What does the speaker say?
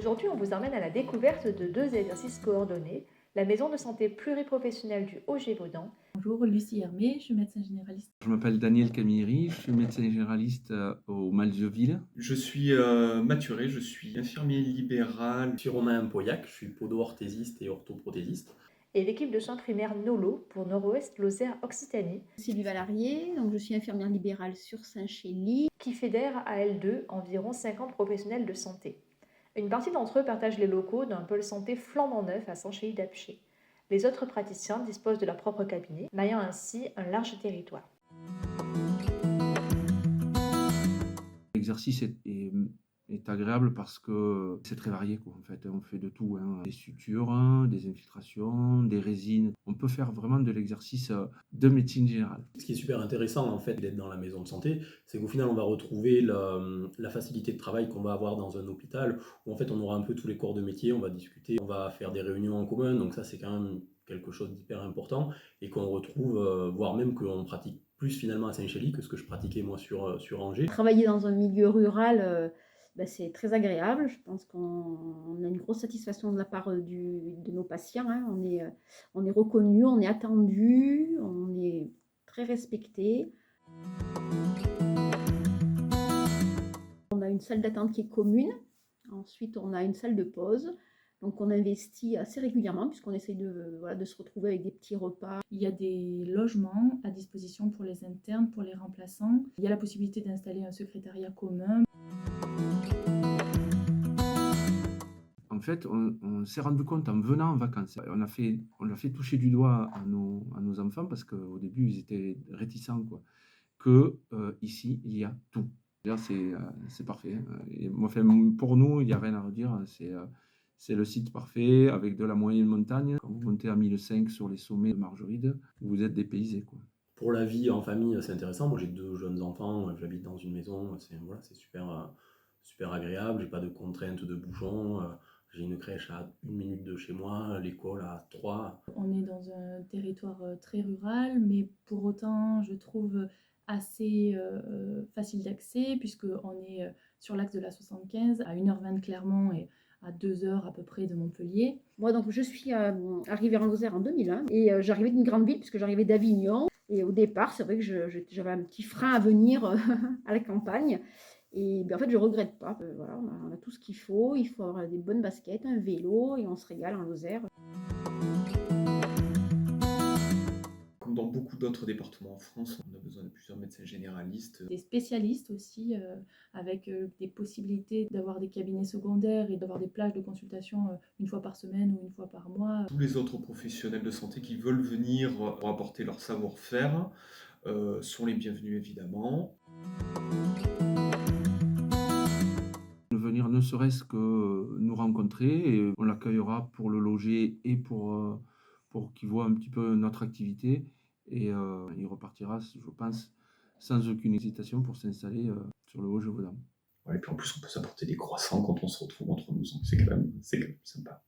Aujourd'hui, on vous emmène à la découverte de deux exercices coordonnés, la maison de santé pluriprofessionnelle du Haut-Gévaudan. Bonjour, Lucie Hermé, je suis médecin généraliste. Je m'appelle Daniel Camilleri, je suis médecin généraliste au Malzieu-Ville. Je suis Mathuré, je suis infirmier libéral. Je suis Romain Pauillac, je suis podo-orthésiste et orthoprothésiste. Et l'équipe de soins primaires NOLO pour Nord-Ouest Lozère Occitanie, Sylvie Valarié, donc je suis infirmière libérale sur Saint-Chély. qui fédère à elle deux environ 50 professionnels de santé. Une partie d'entre eux partagent les locaux d'un pôle santé flambant neuf à Saint-Chély-d'Apcher. Les autres praticiens disposent de leur propre cabinet, maillant ainsi un large territoire. L'exercice est agréable parce que c'est très varié, quoi. En fait, on fait de tout, hein. Des sutures, hein, des infiltrations, des résines. On peut faire vraiment de l'exercice de médecine générale. Ce qui est super intéressant en fait d'être dans la maison de santé, c'est qu'au final on va retrouver la facilité de travail qu'on va avoir dans un hôpital où en fait on aura un peu tous les corps de métier, on va discuter, on va faire des réunions en commun, donc ça c'est quand même quelque chose d'hyper important et qu'on retrouve, voire même qu'on pratique plus finalement à Saint-Chély que ce que je pratiquais moi sur Angers. Travailler dans un milieu rural, c'est très agréable. Je pense qu'on a une grosse satisfaction de la part de nos patients, hein. On est reconnu, on est attendu, on est très respecté. On a une salle d'attente qui est commune. Ensuite, on a une salle de pause. Donc, on investit assez régulièrement puisqu'on essaye de se retrouver avec des petits repas. Il y a des logements à disposition pour les internes, pour les remplaçants. Il y a la possibilité d'installer un secrétariat commun. En fait, on s'est rendu compte en venant en vacances, on l'a fait toucher du doigt à nos enfants parce qu'au début ils étaient réticents, quoi, que ici il y a tout. D'ailleurs, c'est parfait, hein. Et moi, enfin, pour nous, il n'y a rien à redire. C'est le site parfait avec de la moyenne montagne. Quand vous montez à 1005 sur les sommets de Margeride, vous êtes dépaysé, quoi. Pour la vie en famille, c'est intéressant. Moi j'ai 2 jeunes enfants, j'habite dans une maison, c'est super agréable, j'ai pas de contraintes de bouchons. J'ai une crèche à 1 minute de chez moi, l'école à 3. On est dans un territoire très rural, mais pour autant, je trouve assez facile d'accès, puisqu'on est sur l'axe de la 75, à 1h20 de Clermont et à 2h à peu près de Montpellier. Moi, donc, je suis arrivée en Lozère en 2001 et j'arrivais d'une grande ville puisque j'arrivais d'Avignon. Et au départ, c'est vrai que j'avais un petit frein à venir à la campagne. Et en fait, je ne regrette pas. Voilà, on a tout ce qu'il faut. Il faut avoir des bonnes baskets, un vélo et on se régale en Lozère. Comme dans beaucoup d'autres départements en France, on a besoin de plusieurs médecins généralistes. Des spécialistes aussi, avec des possibilités d'avoir des cabinets secondaires et d'avoir des plages de consultation une fois par semaine ou une fois par mois. Tous les autres professionnels de santé qui veulent venir pour apporter leur savoir-faire sont les bienvenus évidemment. Venir ne serait-ce que nous rencontrer et on l'accueillera pour le loger et pour qu'il voit un petit peu notre activité et il repartira, je pense, sans aucune hésitation pour s'installer sur le Haut-Gévaudan. Ouais, et puis en plus on peut s'apporter des croissants quand on se retrouve entre nous, donc c'est quand même sympa.